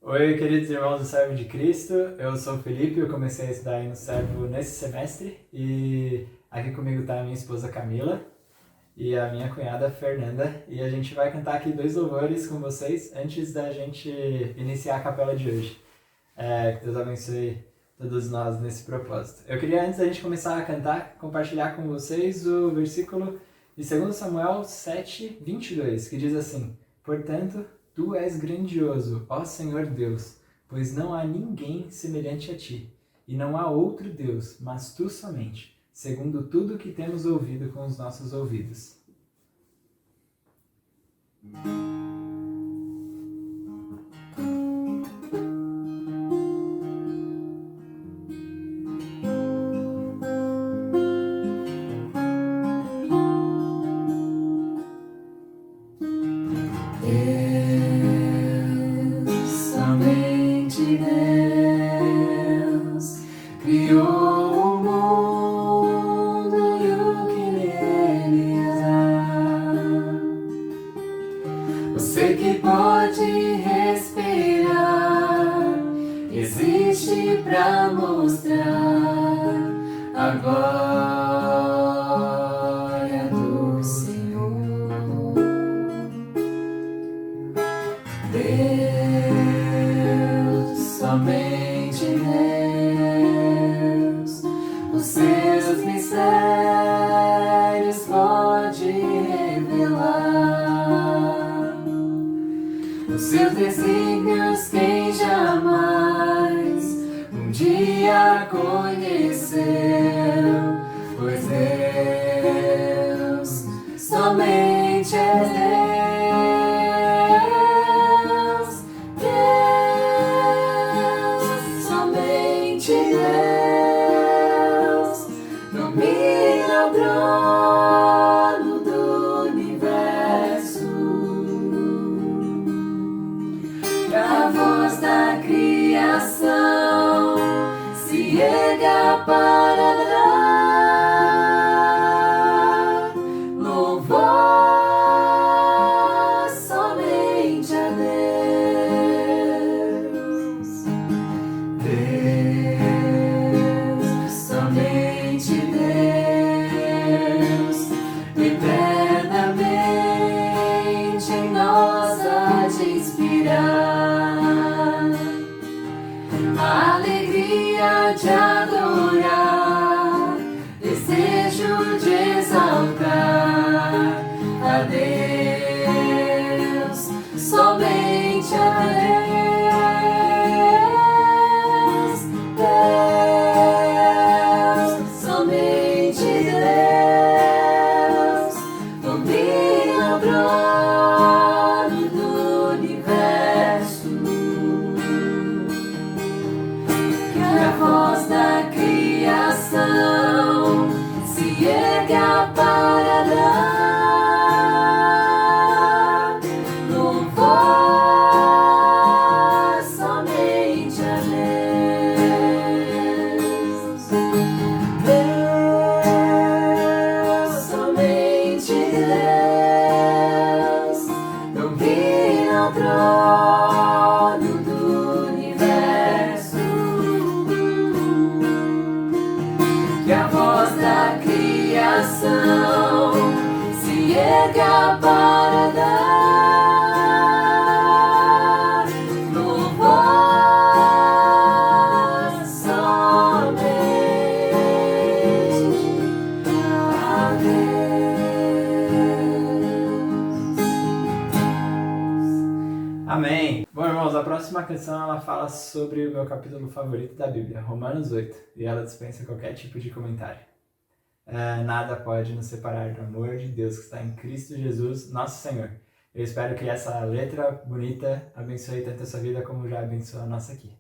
Oi, queridos irmãos do Servo de Cristo, eu sou o Felipe, eu comecei a estudar aí no Servo nesse semestre e aqui comigo está a minha esposa Camila e a minha cunhada Fernanda e a gente vai cantar aqui 2 louvores com vocês antes da gente iniciar a capela de hoje. Que Deus abençoe todos nós nesse propósito. Eu queria, antes da gente começar a cantar, compartilhar com vocês o versículo de 2 Samuel 7:22, que diz assim: Portanto, Tu és grandioso, ó Senhor Deus, pois não há ninguém semelhante a Ti, e não há outro Deus, mas Tu somente, segundo tudo que temos ouvido com os nossos ouvidos. Amém. Bom, irmãos, a próxima canção ela fala sobre o meu capítulo favorito da Bíblia, Romanos 8, e ela dispensa qualquer tipo de comentário. Nada pode nos separar do amor de Deus que está em Cristo Jesus, nosso Senhor. Eu espero que essa letra bonita abençoe tanto a sua vida como já abençoa a nossa aqui.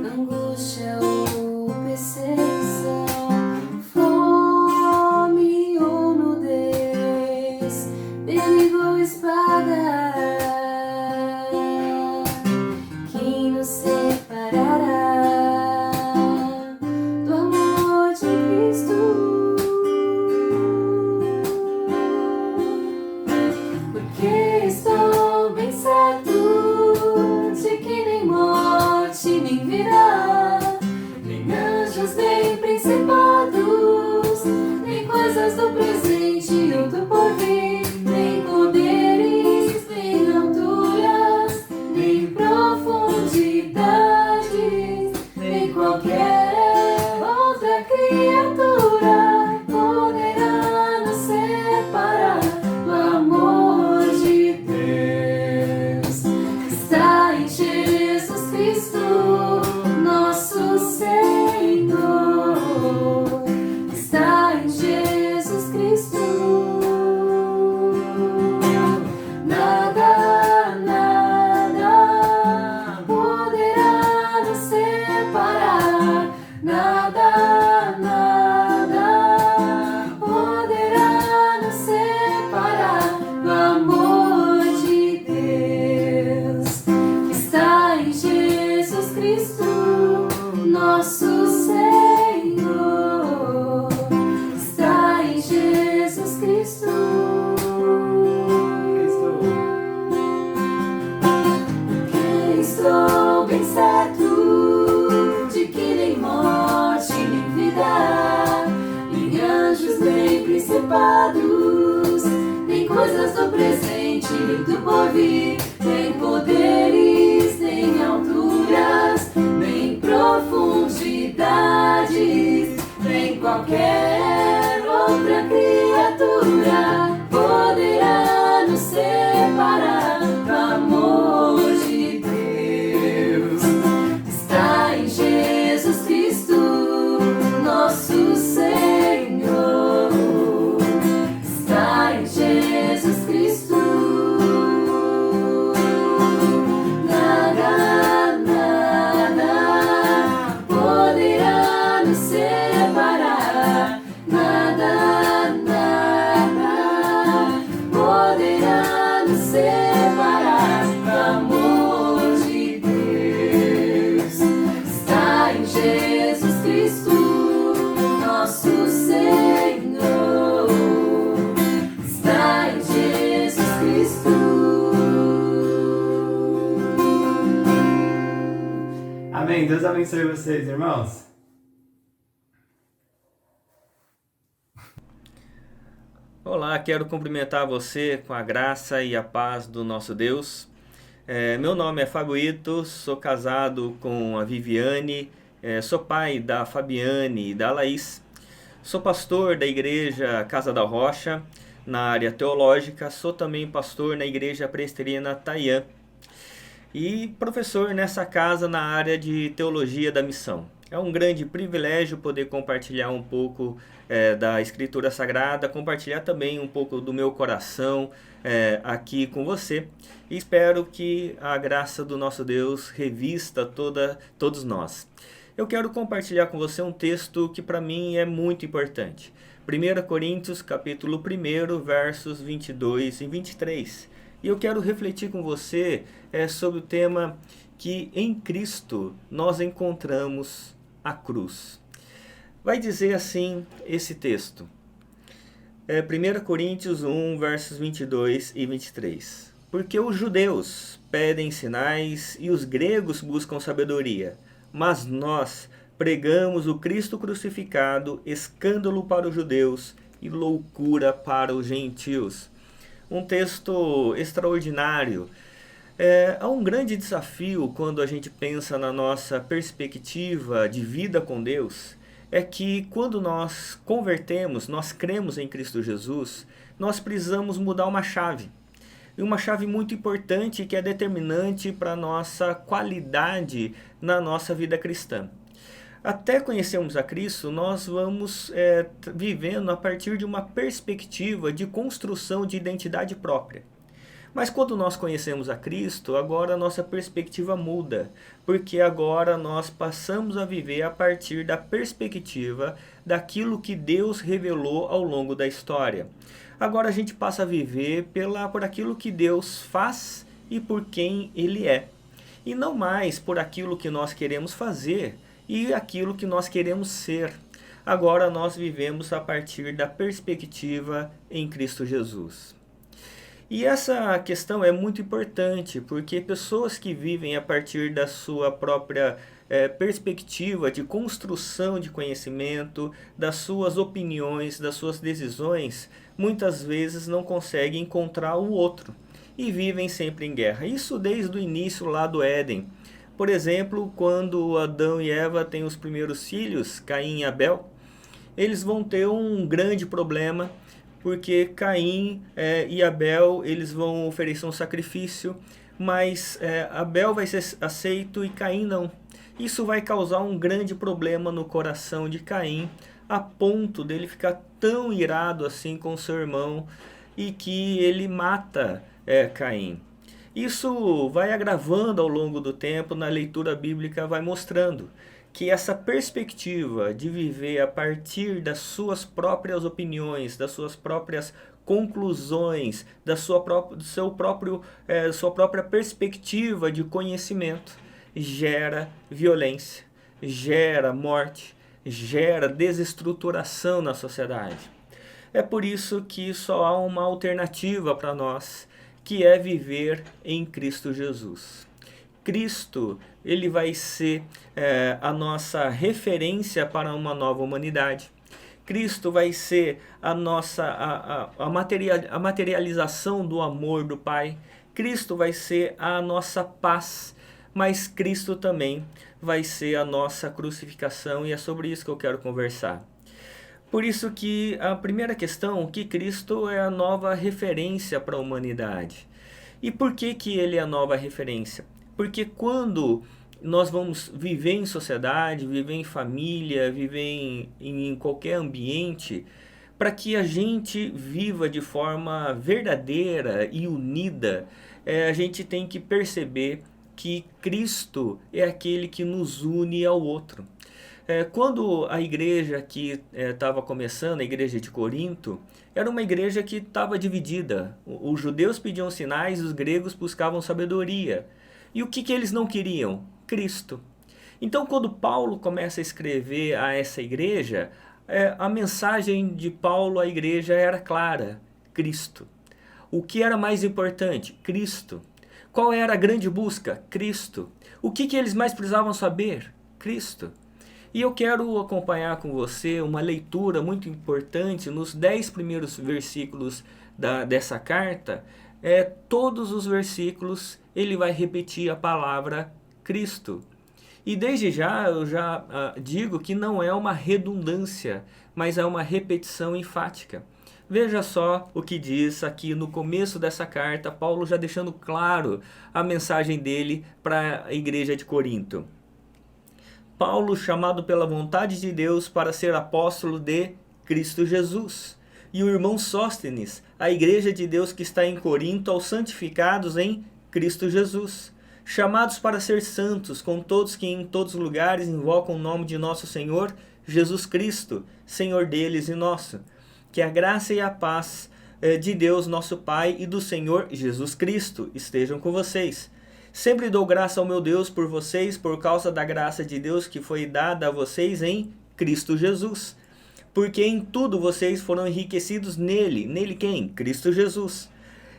Angústia ou perseguição. nosso Senhor está em Jesus Cristo. Estou bem certo de que nem morte, nem vida, nem anjos, nem principados, nem coisas do presente, nem do porvir, nem poderes, nem alturas, nem profundidades, nem qualquer outra criatura poderá nos separar do amor de Deus. Está em Jesus Cristo, nosso Senhor. Está em Jesus Cristo. Nada, nada poderá nos separar. Nada, nada poderá nos separar do amor de Deus. Está em Jesus Cristo, nosso Senhor. Está em Jesus Cristo. Amém. Deus abençoe vocês, irmãos. Olá, quero cumprimentar você com a graça e a paz do nosso Deus. Meu nome é Fábio Ito, sou casado com a Viviane, sou pai da Fabiane e da Laís. Sou pastor da igreja Casa da Rocha, na área teológica. Sou também pastor na igreja presbiteriana Taiã e professor nessa casa na área de teologia da missão. É um grande privilégio poder compartilhar um pouco da Escritura Sagrada, compartilhar também um pouco do meu coração aqui com você. E espero que a graça do nosso Deus revista todos nós. Eu quero compartilhar com você um texto que para mim é muito importante. 1 Coríntios, capítulo 1, versos 22 e 23. E eu quero refletir com você sobre o tema que em Cristo nós encontramos a cruz. Vai dizer assim esse texto. 1 Coríntios 1, versos 22 e 23. Porque os judeus pedem sinais e os gregos buscam sabedoria, mas nós pregamos o Cristo crucificado, escândalo para os judeus e loucura para os gentios. Um texto extraordinário. Há um grande desafio quando a gente pensa na nossa perspectiva de vida com Deus, é que quando nós convertemos, nós cremos em Cristo Jesus, nós precisamos mudar uma chave. E uma chave muito importante que é determinante para a nossa qualidade na nossa vida cristã. Até conhecermos a Cristo, nós vamos vivendo a partir de uma perspectiva de construção de identidade própria. Mas quando nós conhecemos a Cristo, agora a nossa perspectiva muda, porque agora nós passamos a viver a partir da perspectiva daquilo que Deus revelou ao longo da história. Agora a gente passa a viver por aquilo que Deus faz e por quem Ele é, e não mais por aquilo que nós queremos fazer e aquilo que nós queremos ser. Agora nós vivemos a partir da perspectiva em Cristo Jesus. E essa questão é muito importante, porque pessoas que vivem a partir da sua própria perspectiva de construção de conhecimento, das suas opiniões, das suas decisões, muitas vezes não conseguem encontrar o outro e vivem sempre em guerra. Isso desde o início lá do Éden. Por exemplo, quando Adão e Eva têm os primeiros filhos, Caim e Abel, eles vão ter um grande problema, porque Caim e Abel eles vão oferecer um sacrifício, mas Abel vai ser aceito e Caim não. Isso vai causar um grande problema no coração de Caim, a ponto dele ficar tão irado assim com seu irmão e que ele mata Caim. Isso vai agravando ao longo do tempo, na leitura bíblica vai mostrando que essa perspectiva de viver a partir das suas próprias opiniões, das suas próprias conclusões, sua própria perspectiva de conhecimento, gera violência. gera morte, gera desestruturação na sociedade. É por isso que só há uma alternativa para nós, que é viver em Cristo Jesus. Cristo, ele vai ser a nossa referência para uma nova humanidade. Cristo vai ser a materialização do amor do Pai. Cristo vai ser a nossa paz, mas Cristo também vai ser a nossa crucificação, e é sobre isso que eu quero conversar. Por isso que a primeira questão, que Cristo é a nova referência para a humanidade. E por que que ele é a nova referência? Porque quando nós vamos viver em sociedade, viver em família, viver em qualquer ambiente, para que a gente viva de forma verdadeira e unida, a gente tem que perceber que Cristo é aquele que nos une ao outro. Quando a igreja que estava começando, a igreja de Corinto, era uma igreja que estava dividida. Os judeus pediam sinais, os gregos buscavam sabedoria. E o que eles não queriam? Cristo. Então, quando Paulo começa a escrever a essa igreja, a mensagem de Paulo à igreja era clara: Cristo. O que era mais importante? Cristo. Qual era a grande busca? Cristo. O que eles mais precisavam saber? Cristo. E eu quero acompanhar com você uma leitura muito importante nos 10 primeiros versículos dessa carta. Todos os versículos ele vai repetir a palavra Cristo. E desde já eu já digo que não é uma redundância, mas é uma repetição enfática. Veja só o que diz aqui no começo dessa carta, Paulo já deixando claro a mensagem dele para a igreja de Corinto. Paulo, chamado pela vontade de Deus para ser apóstolo de Cristo Jesus. E o irmão Sóstenes, a igreja de Deus que está em Corinto, aos santificados em Cristo Jesus, chamados para ser santos, com todos que em todos os lugares invocam o nome de nosso Senhor Jesus Cristo, Senhor deles e nosso. Que a graça e a paz de Deus, nosso Pai, e do Senhor Jesus Cristo estejam com vocês. Sempre dou graça ao meu Deus por vocês, por causa da graça de Deus que foi dada a vocês em Cristo Jesus. Porque em tudo vocês foram enriquecidos nele. Nele quem? Cristo Jesus.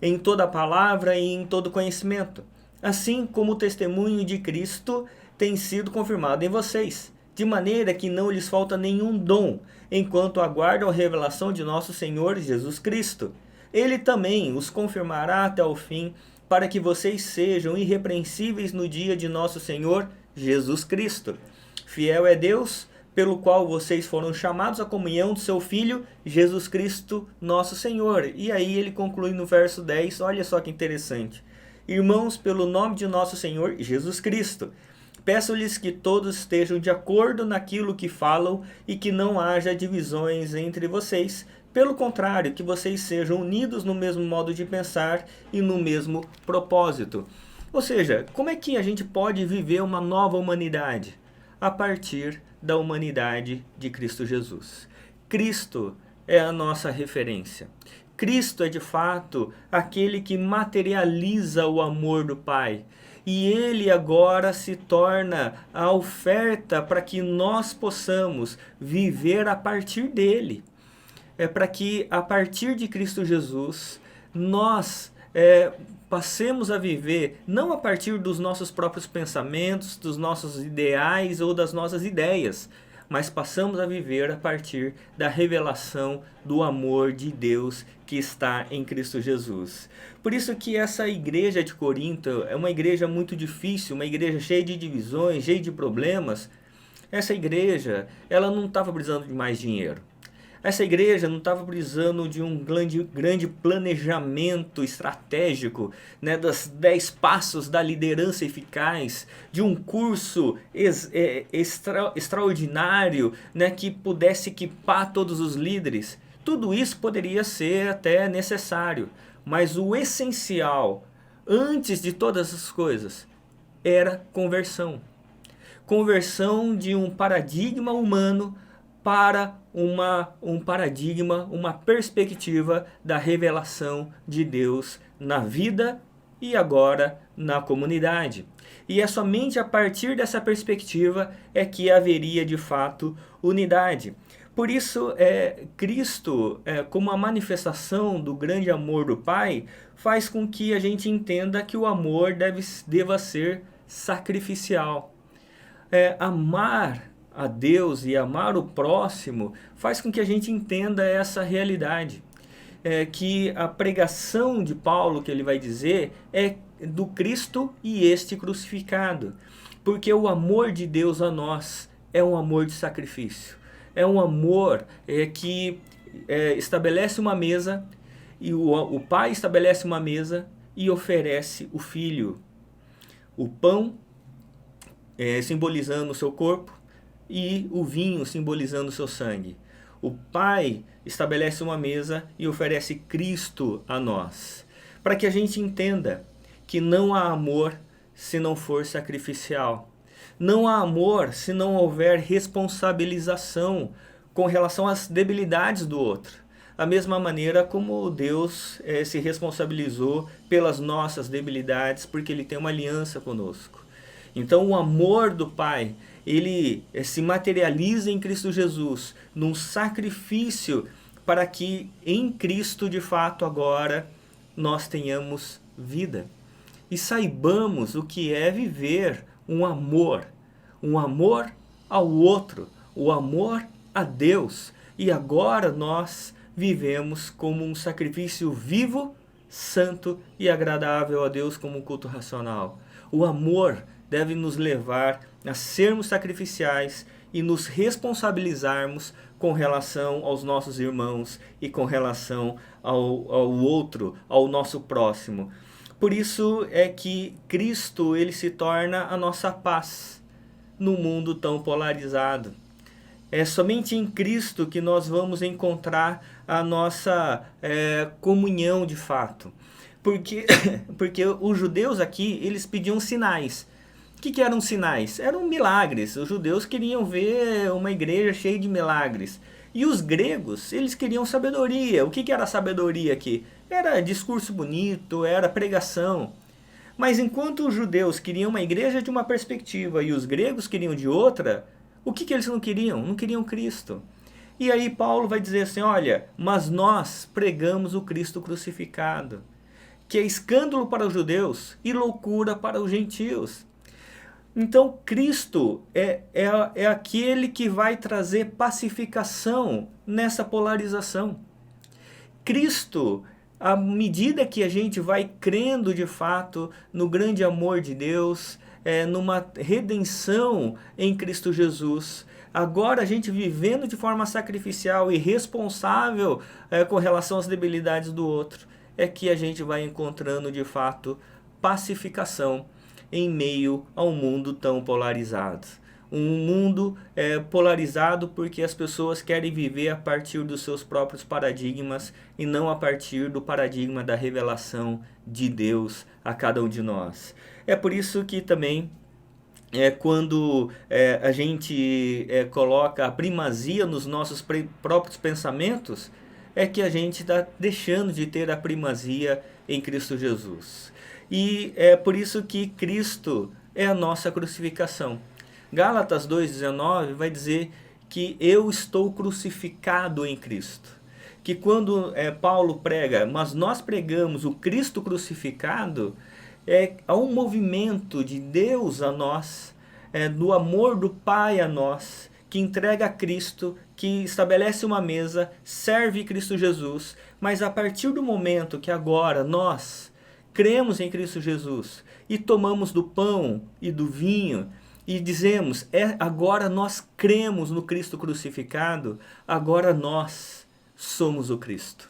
Em toda palavra e em todo conhecimento. Assim como o testemunho de Cristo tem sido confirmado em vocês. De maneira que não lhes falta nenhum dom, enquanto aguardam a revelação de nosso Senhor Jesus Cristo. Ele também os confirmará até o fim, para que vocês sejam irrepreensíveis no dia de nosso Senhor Jesus Cristo. Fiel é Deus, pelo qual vocês foram chamados à comunhão do seu Filho, Jesus Cristo, nosso Senhor. E aí ele conclui no verso 10, olha só que interessante. Irmãos, pelo nome de nosso Senhor Jesus Cristo, peço-lhes que todos estejam de acordo naquilo que falam e que não haja divisões entre vocês. Pelo contrário, que vocês sejam unidos no mesmo modo de pensar e no mesmo propósito. Ou seja, como é que a gente pode viver uma nova humanidade? A partir da humanidade de Cristo Jesus. Cristo é a nossa referência. Cristo é de fato aquele que materializa o amor do Pai. E ele agora se torna a oferta para que nós possamos viver a partir dele. Para que a partir de Cristo Jesus nós passemos a viver não a partir dos nossos próprios pensamentos, dos nossos ideais ou das nossas ideias, mas passamos a viver a partir da revelação do amor de Deus que está em Cristo Jesus. Por isso que essa igreja de Corinto é uma igreja muito difícil, uma igreja cheia de divisões, cheia de problemas. Essa igreja, ela não estava precisando de mais dinheiro. Essa igreja não estava precisando de um grande planejamento estratégico, né, das 10 passos da liderança eficaz, de um curso extraordinário, né, que pudesse equipar todos os líderes. Tudo isso poderia ser até necessário, mas o essencial, antes de todas as coisas, era conversão. Conversão de um paradigma humano para um paradigma, uma perspectiva da revelação de Deus na vida e agora na comunidade. E é somente a partir dessa perspectiva é que haveria de fato unidade. Por isso, Cristo, como a manifestação do grande amor do Pai, faz com que a gente entenda que o amor deva ser sacrificial. Amar a Deus e amar o próximo faz com que a gente entenda essa realidade. Que a pregação de Paulo, que ele vai dizer, é do Cristo e este crucificado. Porque o amor de Deus a nós é um amor de sacrifício. É um amor que estabelece uma mesa, e o Pai estabelece uma mesa e oferece o Filho. O pão simbolizando o seu corpo e o vinho simbolizando o seu sangue. O Pai estabelece uma mesa e oferece Cristo a nós, para que a gente entenda que não há amor se não for sacrificial. Não há amor se não houver responsabilização com relação às debilidades do outro. Da mesma maneira como Deus se responsabilizou pelas nossas debilidades, porque Ele tem uma aliança conosco. Então o amor do Pai, ele se materializa em Cristo Jesus, num sacrifício para que em Cristo, de fato, agora nós tenhamos vida. E saibamos o que é viver um amor ao outro, o amor a Deus. E agora nós vivemos como um sacrifício vivo, santo e agradável a Deus, como um culto racional. O amor deve nos levar a sermos sacrificiais e nos responsabilizarmos com relação aos nossos irmãos e com relação ao outro, ao nosso próximo. Por isso é que Cristo, ele se torna a nossa paz no mundo tão polarizado. É somente em Cristo que nós vamos encontrar a nossa comunhão de fato. Porque os judeus aqui, eles pediam sinais. O que eram sinais? Eram milagres. Os judeus queriam ver uma igreja cheia de milagres. E os gregos, eles queriam sabedoria. O que era sabedoria aqui? Era discurso bonito, era pregação. Mas enquanto os judeus queriam uma igreja de uma perspectiva e os gregos queriam de outra, o que eles não queriam? Não queriam Cristo. E aí Paulo vai dizer assim, olha, mas nós pregamos o Cristo crucificado, que é escândalo para os judeus e loucura para os gentios. Então Cristo é aquele que vai trazer pacificação nessa polarização. Cristo, à medida que a gente vai crendo de fato no grande amor de Deus, numa redenção em Cristo Jesus, agora a gente vivendo de forma sacrificial e responsável com relação às debilidades do outro, é que a gente vai encontrando de fato pacificação em meio a um mundo tão polarizado. Um mundo polarizado porque as pessoas querem viver a partir dos seus próprios paradigmas e não a partir do paradigma da revelação de Deus a cada um de nós. É por isso que também quando a gente coloca a primazia nos nossos próprios pensamentos, é que a gente está deixando de ter a primazia em Cristo Jesus. E é por isso que Cristo é a nossa crucificação. Gálatas 2,19 vai dizer que eu estou crucificado em Cristo. Que quando Paulo prega, mas nós pregamos o Cristo crucificado, há um movimento de Deus a nós, do amor do Pai a nós, que entrega a Cristo, que estabelece uma mesa, serve Cristo Jesus, mas a partir do momento que agora nós cremos em Cristo Jesus e tomamos do pão e do vinho e dizemos, agora nós cremos no Cristo crucificado, agora nós somos o Cristo.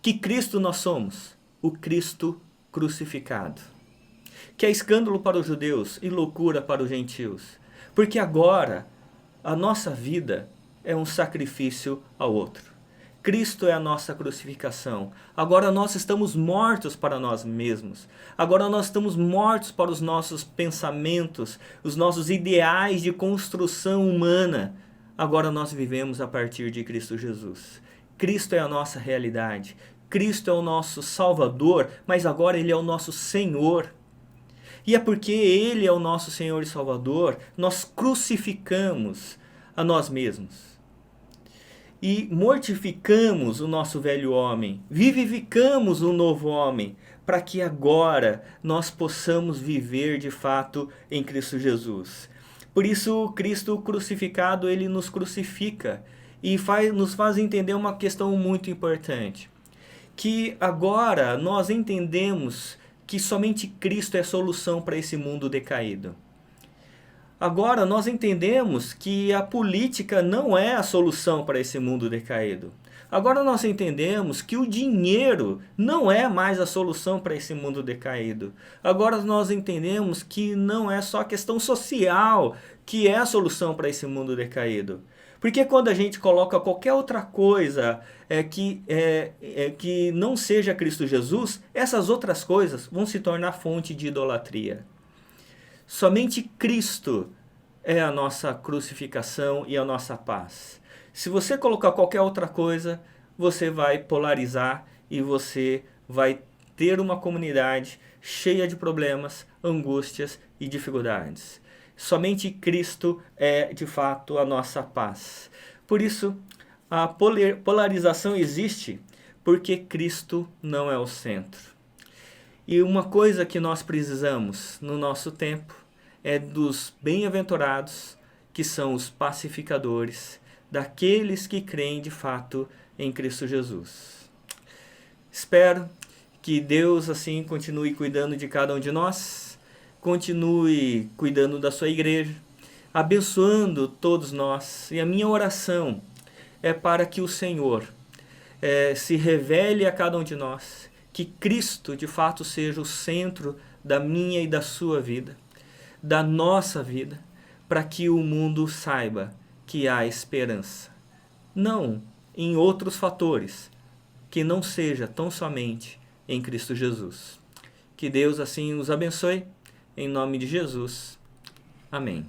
Que Cristo nós somos? O Cristo crucificado. Que é escândalo para os judeus e loucura para os gentios. Porque agora a nossa vida é um sacrifício ao outro. Cristo é a nossa crucificação. Agora nós estamos mortos para nós mesmos. Agora nós estamos mortos para os nossos pensamentos, os nossos ideais de construção humana. Agora nós vivemos a partir de Cristo Jesus. Cristo é a nossa realidade. Cristo é o nosso Salvador, mas agora Ele é o nosso Senhor. E é porque Ele é o nosso Senhor e Salvador, nós crucificamos a nós mesmos. E mortificamos o nosso velho homem, vivificamos um novo homem, para que agora nós possamos viver de fato em Cristo Jesus. Por isso, Cristo crucificado, Ele nos crucifica e nos faz entender uma questão muito importante. Que agora nós entendemos que somente Cristo é a solução para esse mundo decaído. Agora nós entendemos que a política não é a solução para esse mundo decaído. Agora nós entendemos que o dinheiro não é mais a solução para esse mundo decaído. Agora nós entendemos que não é só a questão social que é a solução para esse mundo decaído. Porque quando a gente coloca qualquer outra coisa que não seja Cristo Jesus, essas outras coisas vão se tornar fonte de idolatria. Somente Cristo é a nossa crucificação e a nossa paz. Se você colocar qualquer outra coisa, você vai polarizar e você vai ter uma comunidade cheia de problemas, angústias e dificuldades. Somente Cristo é, de fato, a nossa paz. Por isso, a polarização existe porque Cristo não é o centro. E uma coisa que nós precisamos no nosso tempo é dos bem-aventurados, que são os pacificadores, daqueles que creem de fato em Cristo Jesus. Espero que Deus assim continue cuidando de cada um de nós, continue cuidando da sua igreja, abençoando todos nós. E a minha oração é para que o Senhor se revele a cada um de nós, que Cristo de fato seja o centro da minha e da sua vida, da nossa vida, para que o mundo saiba que há esperança. Não em outros fatores, que não seja tão somente em Cristo Jesus. Que Deus assim os abençoe, em nome de Jesus. Amém.